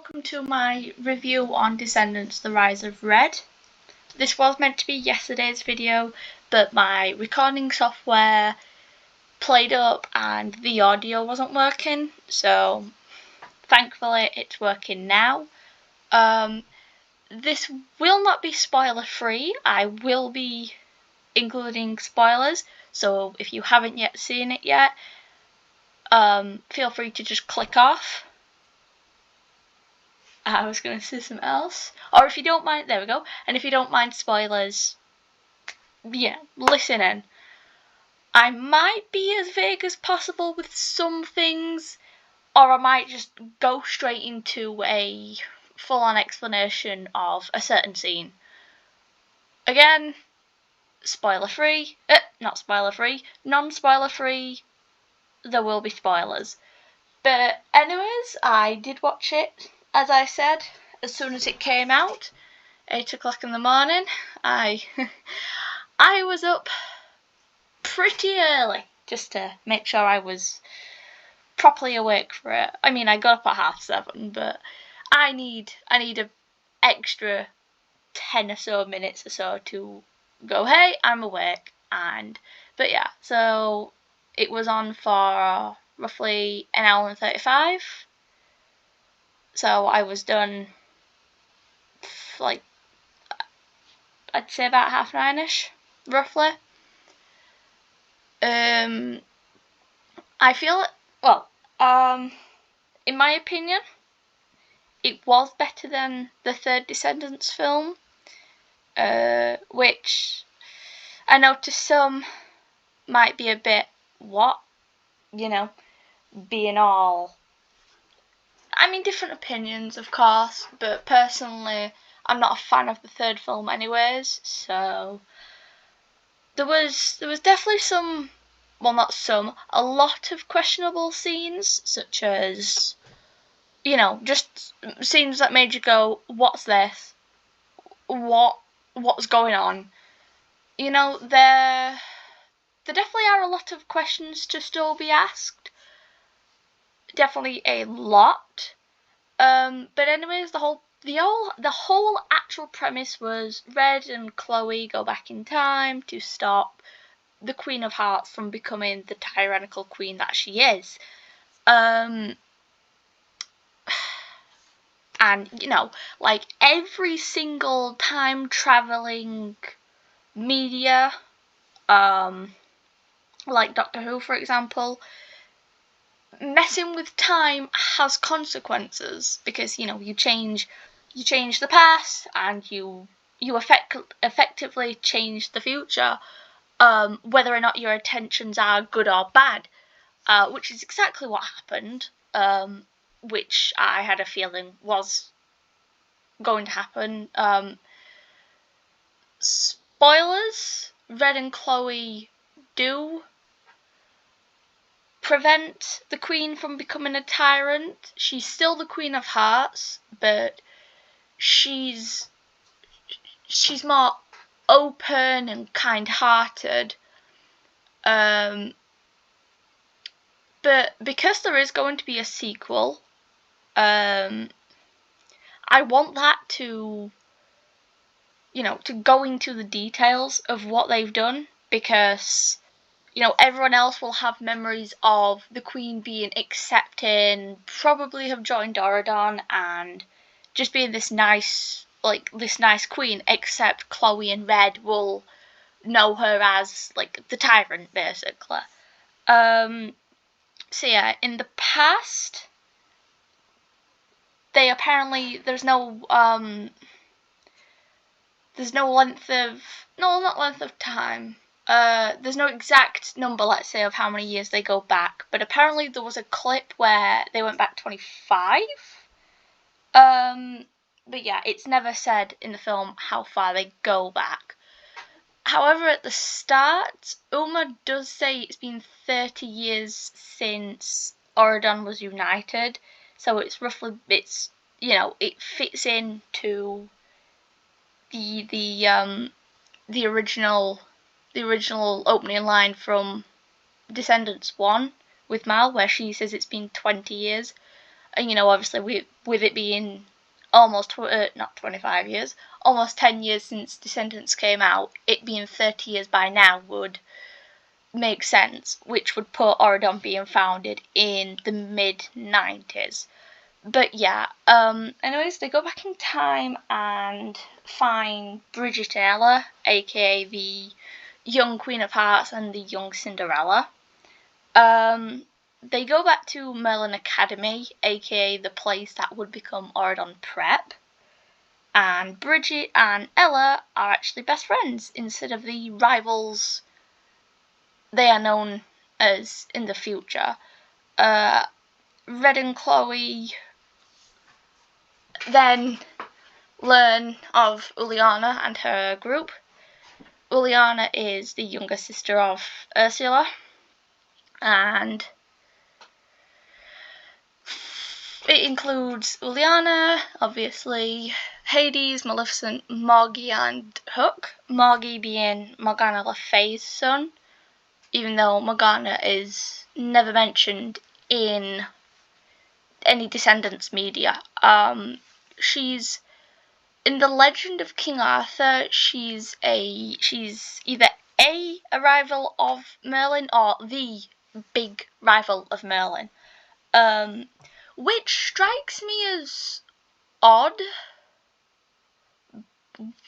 welcome to my review on Descendants: The Rise of Red. This was meant to be yesterday's video, but my recording software played up and the audio wasn't working, so thankfully it's working now. This will not be spoiler free. I will be including spoilers, so if you haven't yet seen it yet, feel free to just click off. I was going to say something else. Or if you don't mind, there we go. And if you don't mind spoilers, yeah, listen in. I might be as vague as possible with some things, or I might just go straight into a full-on explanation of a certain scene. Again, spoiler-free. Not spoiler-free. Non-spoiler-free. There will be spoilers. But anyways, I did watch it, as I said, as soon as it came out, 8 o'clock in the morning. I was up pretty early just to make sure I was properly awake for it. I mean, I got up at 7:30, but I need a extra 10 or so minutes or so to go, hey, I'm awake. But yeah, so it was on for roughly an hour and 35. So I was done, like, I'd say about 9:30ish, roughly. I feel, in my opinion, it was better than the third Descendants film, which I know to some might be a bit, being all, different opinions, of course, but personally, I'm not a fan of the third film anyways, so there was definitely some, well, not some, a lot of questionable scenes, such as, just scenes that made you go, what's this? What's going on? There definitely are a lot of questions to still be asked. Definitely a lot. But anyways, the whole actual premise was Red and Chloe go back in time to stop the Queen of Hearts from becoming the tyrannical queen that she is. And like every single time traveling media, like Doctor Who, for example, messing with time has consequences, because you change the past and you effectively change the future, whether or not your intentions are good or bad, which is exactly what happened, which I had a feeling was going to happen. Spoilers, Red and Chloe do prevent the Queen from becoming a tyrant. She's still the Queen of Hearts, but she's more open and kind-hearted. But because there is going to be a sequel, I want that to go into the details of what they've done, because everyone else will have memories of the Queen being accepting, probably have joined Auradon and just being this nice queen, except Chloe and Red will know her as the tyrant, basically. So yeah, in the past, they apparently, there's no length of, no, not length of time. There's no exact number, let's say, of how many years they go back, but apparently there was a clip where they went back 25. But yeah, it's never said in the film how far they go back. However, at the start, Uma does say it's been 30 years since Auradon was united, so it's roughly, it fits into the original opening line from Descendants 1 with Mal, where she says it's been 20 years. And, you know, obviously with it being almost, not 25 years, almost 10 years since Descendants came out, it being 30 years by now would make sense, which would put Oridon being founded in the mid-90s. But yeah, anyways, they go back in time and find Bridget Ella, aka the young Queen of Hearts and the young Cinderella. They go back to Merlin Academy, aka the place that would become Oridon Prep. And Bridget and Ella are actually best friends instead of the rivals they are known as in the future. Red and Chloe then learn of Uliana and her group. Uliana is the younger sister of Ursula, and it includes Uliana, obviously, Hades, Maleficent, Morgie, and Hook. Morgie being Morgana Le Fay's son, even though Morgana is never mentioned in any Descendants media. She's in the Legend of King Arthur. She's either a rival of Merlin or the big rival of Merlin, which strikes me as odd.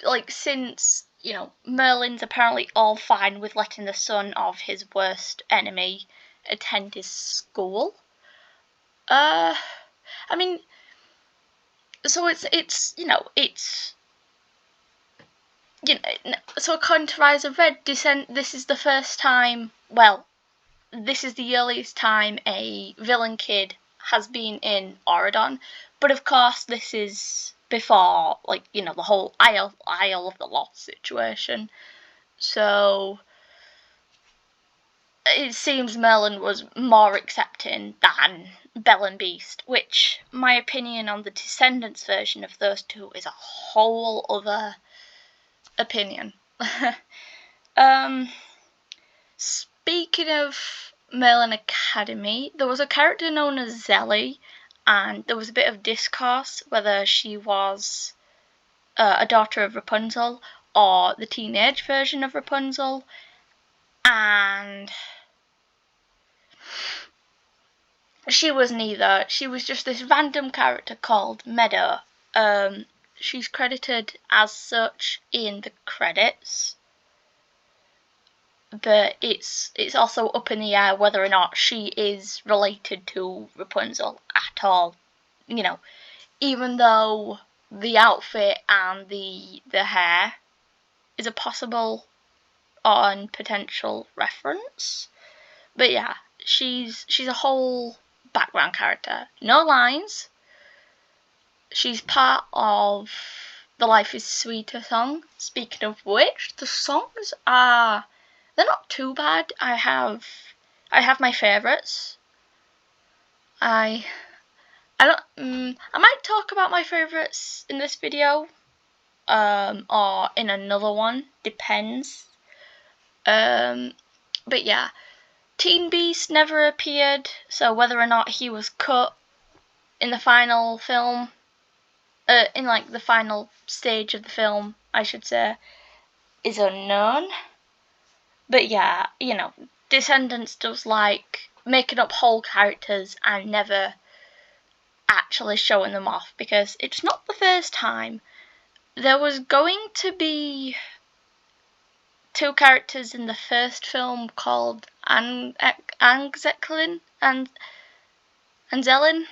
Like, since, you know, Merlin's apparently all fine with letting the son of his worst enemy attend his school. I mean, so it's you know, so according to Rise of Red, this is the first time, well, this is the earliest time a villain kid has been in Oridon, but of course this is before, like, you know, the whole Isle of the Lost situation. So it seems Merlin was more accepting than Belle and Beast, which my opinion on the Descendants version of those two is a whole other opinion. Speaking of Merlin Academy, there was a character known as Zelly, and there was a bit of discourse whether she was a daughter of Rapunzel or the teenage version of Rapunzel, and she was neither. She was just this random character called Meadow. She's credited as such in the credits, but it's also up in the air whether or not she is related to Rapunzel at all. You know, even though the outfit and the hair is a possible or potential reference. But yeah, she's a whole background character. No lines. She's part of the Life is Sweeter song. Speaking of which, the songs they're not too bad. I have my favourites. I might talk about my favourites in this video, or in another one, depends. But yeah, Teen Beast never appeared, so whether or not he was cut in the final film, in like the final stage of the film, I should say, is unknown. But yeah, you know, Descendants does like making up whole characters and never actually showing them off, because it's not the first time. There was going to be two characters in the first film called Angzeklin and Zelin.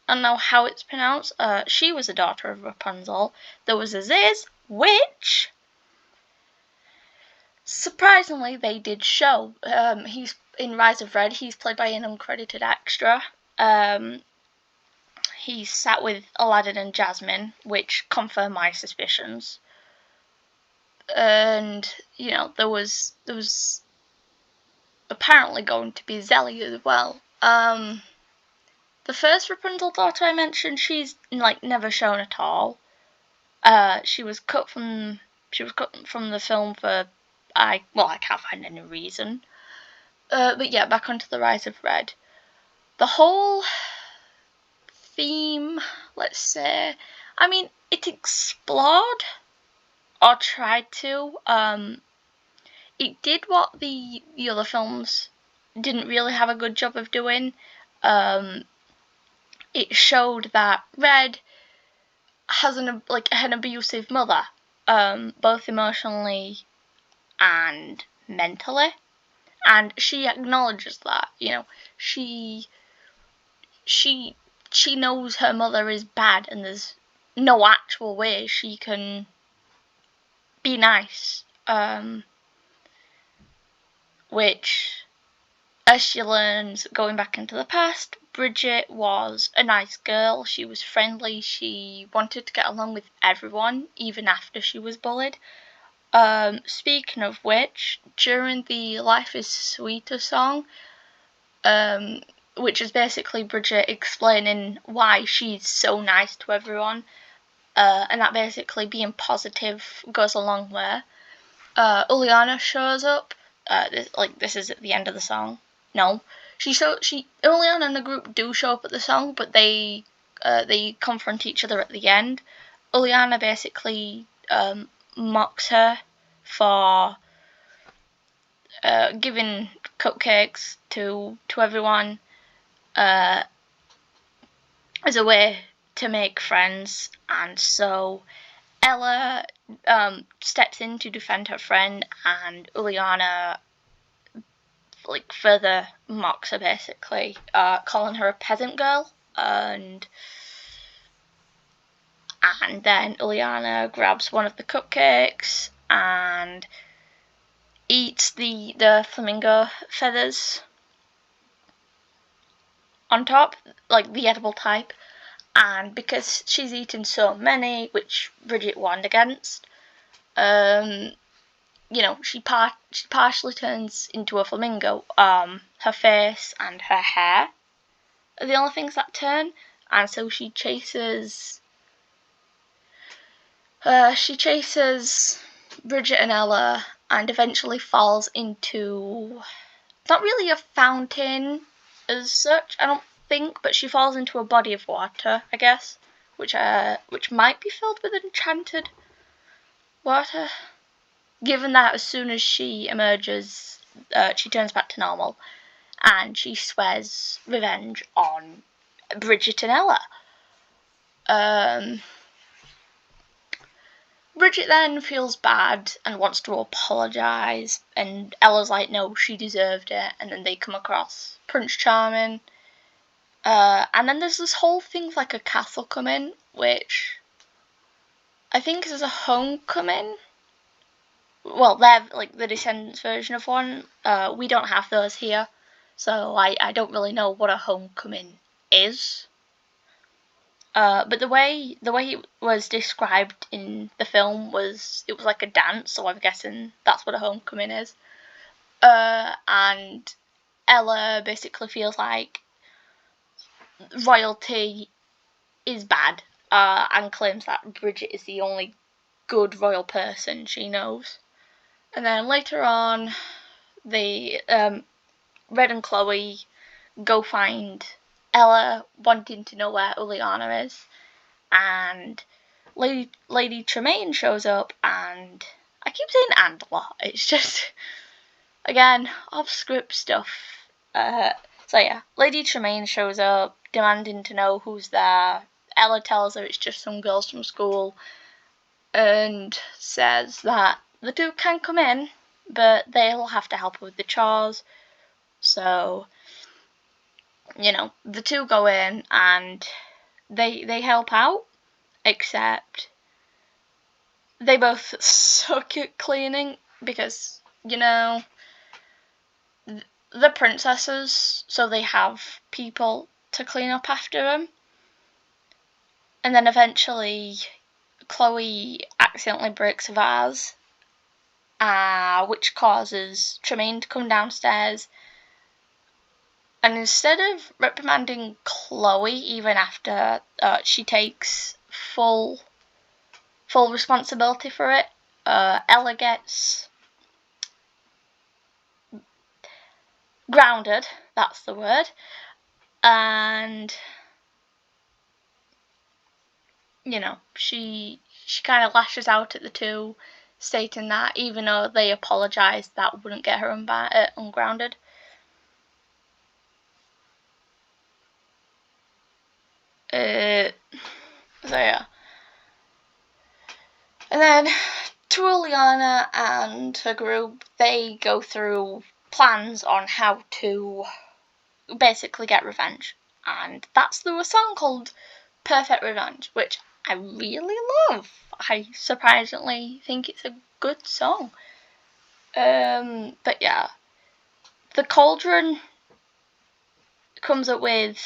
I don't know how it's pronounced. She was a daughter of Rapunzel. There was Aziz, which surprisingly they did show. He's in Rise of Red. He's played by an uncredited extra. He sat with Aladdin and Jasmine, which confirmed my suspicions. And you know, there was apparently going to be Zelly as well. The first Rapunzel daughter I mentioned, she's like never shown at all. She was cut from the film for I can't find any reason. But yeah, back onto the Rise of Red. The whole theme, let's say. I mean, it explored or tried to. It did what the other films didn't really have a good job of doing. It showed that Red has an abusive mother, both emotionally and mentally, and she acknowledges that. She she she knows her mother is bad, and there's no actual way she can be nice. Which, as she learns going back into the past, Bridget was a nice girl. She was friendly. She wanted to get along with everyone, even after she was bullied. Speaking of which, during the Life is Sweeter song, which is basically Bridget explaining why she's so nice to everyone, and that basically being positive goes a long way. Uliana shows up. This is at the end of the song. No, Uliana and the group do show up at the song, but they confront each other at the end. Uliana basically mocks her for giving cupcakes to everyone as a way to make friends, and so Ella steps in to defend her friend, and Uliana further mocks her, basically, calling her a peasant girl, and then Uliana grabs one of the cupcakes and eats the flamingo feathers on top, like the edible type, and because she's eaten so many, which Bridget warned against, she partially turns into a flamingo. Her face and her hair are the only things that turn, and so she chases Bridget and Ella, and eventually falls into, not really a fountain as such, I don't think, but she falls into a body of water, I guess, which might be filled with enchanted water, given that as soon as she emerges, she turns back to normal, and she swears revenge on Bridget and Ella. Bridget then feels bad and wants to apologise, and Ella's like, no, she deserved it, and then they come across Prince Charming, and then there's this whole thing with, a castle coming, which I think is a homecoming. Well, they're the Descendants version of one. We don't have those here, so I don't really know what a homecoming is. But the way it was described in the film was like a dance, so I'm guessing that's what a homecoming is. And Ella basically feels like royalty is bad, and claims that Bridget is the only good royal person she knows. And then later on, Red and Chloe go find Ella, wanting to know where Uliana is, and Lady Tremaine shows up, and I keep saying "and" a lot. It's just, again, off-script stuff. So yeah, Lady Tremaine shows up, demanding to know who's there. Ella tells her it's just some girls from school, and says that the two can come in, but they'll have to help her with the chores. So, the two go in and they help out, except they both suck at cleaning because, they're princesses, so they have people to clean up after them. And then eventually Chloe accidentally breaks a vase, which causes Tremaine to come downstairs. And instead of reprimanding Chloe, even after she takes full responsibility for it, Ella gets grounded, that's the word, and she kind of lashes out at the two, stating that even though they apologised, that wouldn't get her ungrounded. So yeah. And then to Uliana and her group, they go through plans on how to basically get revenge. And that's through a song called Perfect Revenge, which I really love. I surprisingly think it's a good song. But yeah, the Cauldron comes up with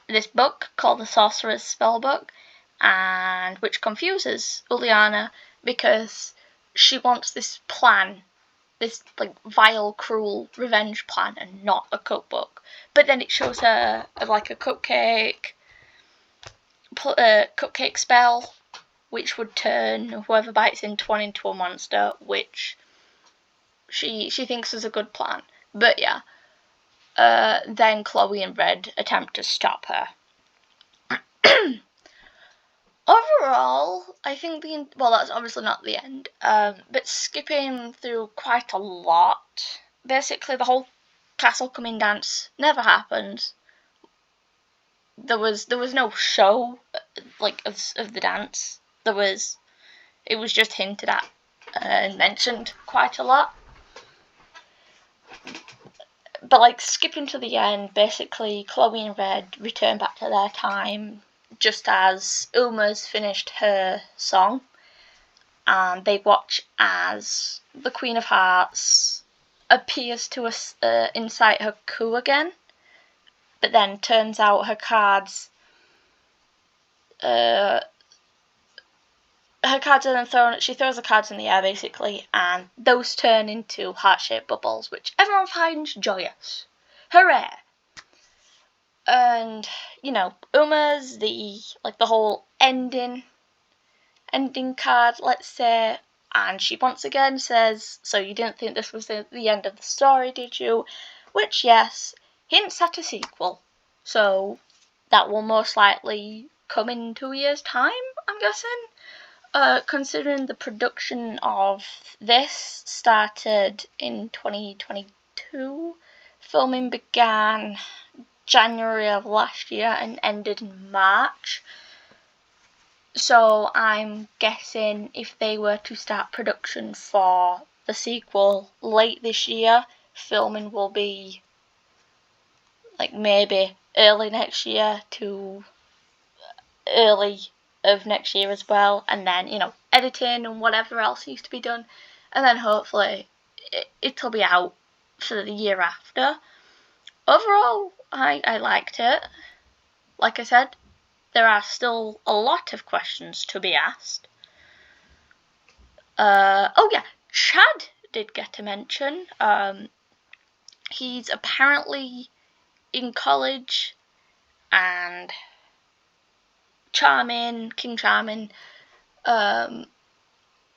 this book called the Sorcerer's Spellbook, and which confuses Uliana because she wants this plan, this like vile, cruel revenge plan, and not a cookbook. But then it shows her like a cupcake spell, which would turn whoever bites into one into a monster, which she thinks is a good plan. But yeah, then Chloe and Red attempt to stop her. Overall, I think that's obviously not the end, but skipping through quite a lot. Basically, the whole castle coming dance never happened. There was no show like of the dance. It was just hinted at and mentioned quite a lot. But like skipping to the end, basically Chloe and Red return back to their time just as Uma's finished her song, and they watch as the Queen of Hearts appears to incite her coup again, but then turns out her cards are then thrown. She throws the cards in the air basically, and those turn into heart-shaped bubbles, which everyone finds joyous. Hooray! And Uma's the whole ending card, let's say, and she once again says, "So you didn't think this was the end of the story, did you?" Which, yes, hints at a sequel. So that will most likely come in 2 years' time, I'm guessing. Considering the production of this started in 2022, filming began January of last year and ended in March. So I'm guessing if they were to start production for the sequel late this year, filming will be like maybe early next year to early of next year as well, and then editing and whatever else needs to be done, and then hopefully it'll be out for the year after. Overall, I liked it. Like I said, there are still a lot of questions to be asked. Oh yeah, Chad did get a mention. He's apparently in college, and King Charming,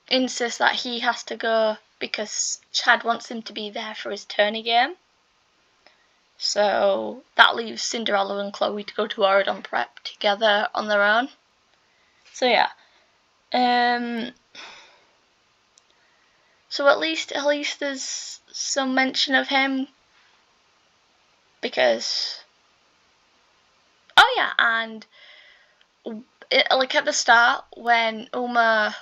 insists that he has to go because Chad wants him to be there for his tourney game. So that leaves Cinderella and Chloe to go to Oridon Prep together on their own. So yeah. So at least there's some mention of him, because oh yeah, and like at the start when Uma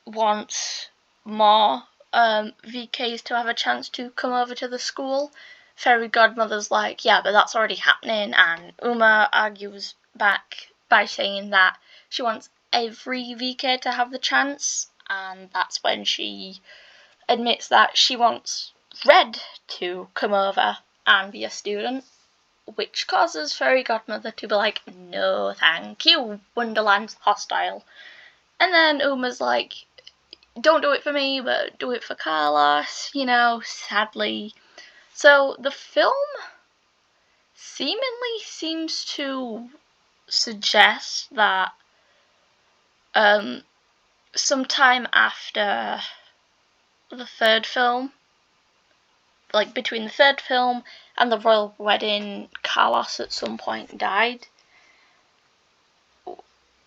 wants more VKs to have a chance to come over to the school, Fairy Godmother's like, yeah, but that's already happening, and Uma argues back by saying that she wants every VK to have the chance, and that's when she admits that she wants Red to come over and be a student, which causes Fairy Godmother to be like, no thank you, Wonderland's hostile. And then Uma's like, don't do it for me, but do it for Carlos, sadly. So the film seemingly seems to suggest that sometime after the third film, like between the third film and the royal wedding, Carlos at some point died.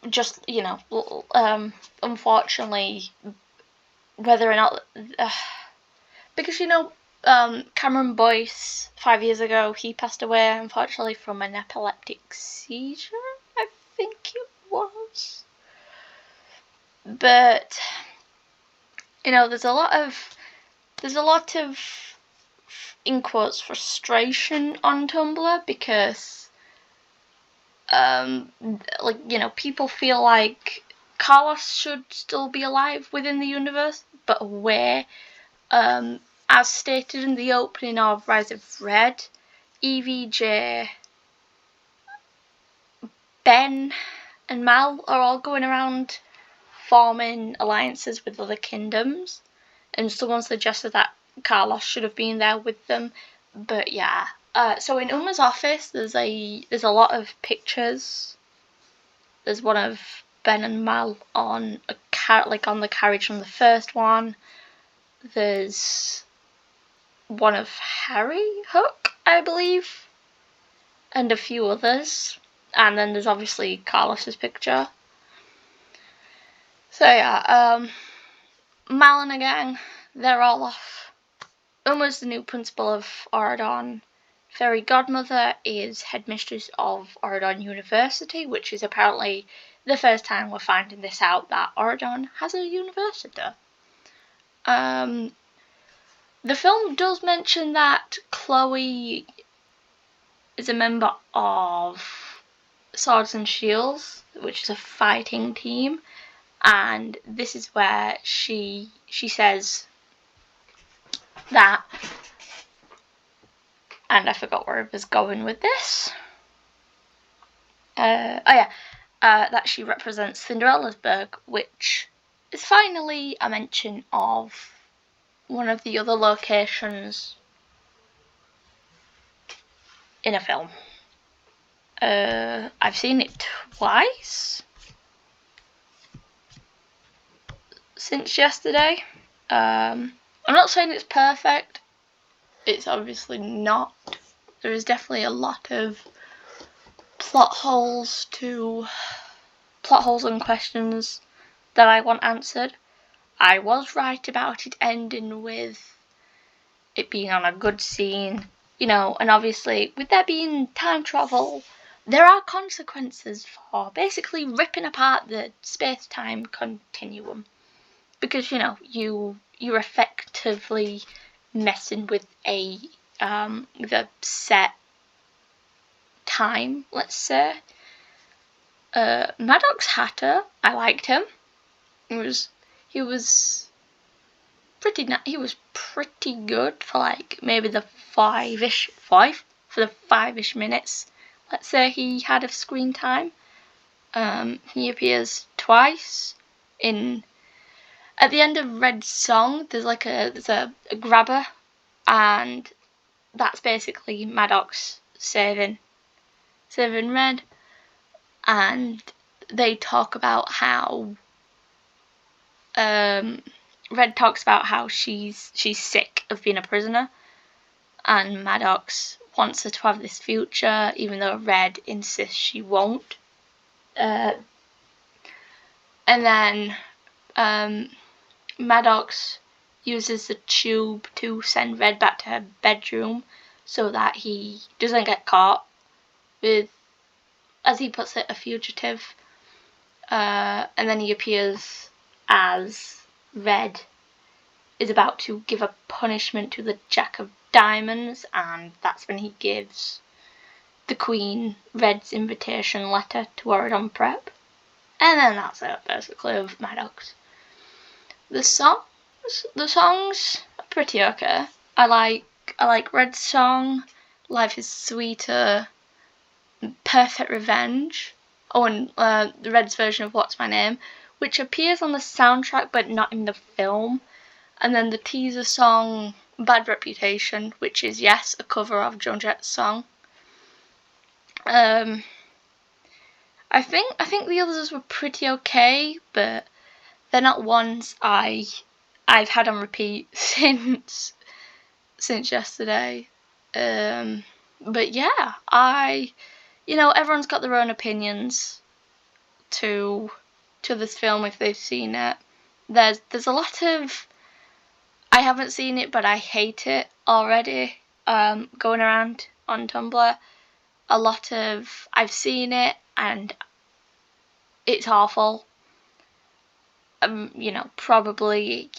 just, unfortunately, whether or not, because, Cameron Boyce, 5 years ago, he passed away, unfortunately, from an epileptic seizure, I think it was. But, there's a lot of, in quotes, frustration on Tumblr, because, people feel like Carlos should still be alive within the universe, but aware. As stated in the opening of Rise of Red, EVJ, Ben, and Mal are all going around forming alliances with other kingdoms, and someone suggested that Carlos should have been there with them. But yeah, so in Uma's office, there's a lot of pictures. There's one of Ben and Mal on on the carriage from the first one. There's one of Harry Hook, I believe, and a few others. And then there's obviously Carlos's picture. So yeah, Mal and the gang, they're all off. Uma's the new principal of Auradon. Fairy Godmother is headmistress of Auradon University, which is apparently the first time we're finding this out, that Auradon has a university. The film does mention that Chloe is a member of Swords and Shields, which is a fighting team, and this is where she says that, and I forgot where I was going with this. That she represents Cinderella's which is finally a mention of one of the other locations in a film. I've seen it twice since yesterday. I'm not saying it's perfect. It's obviously not. There is definitely a lot of plot holes and questions that I want answered. I was right about it ending with it being on a good scene, and obviously with there being time travel, there are consequences for basically ripping apart the space-time continuum, because you're effectively messing with the set time, let's say. Maddox Hatter, I liked him. He was pretty good for like maybe the five-ish minutes, let's say, he had of screen time. He appears twice at the end of Red's song. There's a grabber, and that's basically Maddox saving Red, and they talk about how Red talks about how she's sick of being a prisoner, and Maddox wants her to have this future, even though Red insists she won't. And then Maddox uses the tube to send Red back to her bedroom so that he doesn't get caught with, as he puts it, a fugitive. And then he appears as Red is about to give a punishment to the Jack of Diamonds, and that's when he gives the Queen Red's invitation letter to Auradon Prep. And then that's it, basically, of Maddox. The songs are pretty okay. I like Red's song, Life is Sweeter, Perfect Revenge. Oh, and Red's version of What's My Name, which appears on the soundtrack but not in the film. And then the teaser song, Bad Reputation, which is, yes, a cover of Joan Jett's song. I think the others were pretty okay, but they're not ones I've had on repeat since yesterday. But yeah, everyone's got their own opinions. to this film if they've seen it. There's a lot of, I haven't seen it but I hate it already, going around on Tumblr. A lot of, I've seen it and it's awful. You know, probably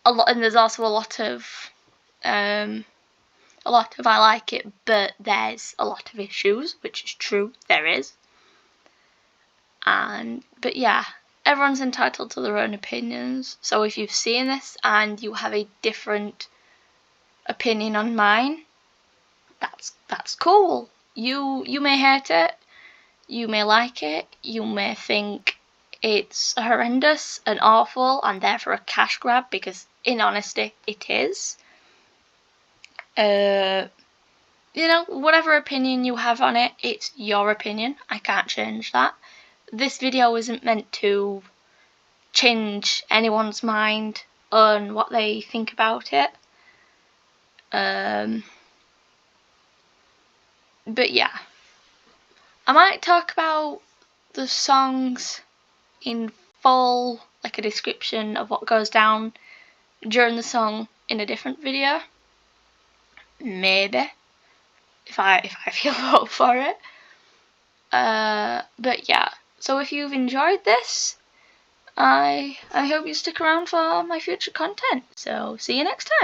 a lot, and there's also a lot of I like it, but there's a lot of issues, which is true, there is. But yeah, everyone's entitled to their own opinions. So if you've seen this and you have a different opinion on mine, that's cool. You may hate it, you may like it, you may think it's horrendous and awful and therefore a cash grab, because in honesty it is. You know, whatever opinion you have on it, it's your opinion. I can't change that. This video isn't meant to change anyone's mind on what they think about it. But yeah, I might talk about the songs in full, like a description of what goes down during the song in a different video. Maybe. If I feel up for it. But yeah, so if you've enjoyed this, I hope you stick around for my future content. So see you next time.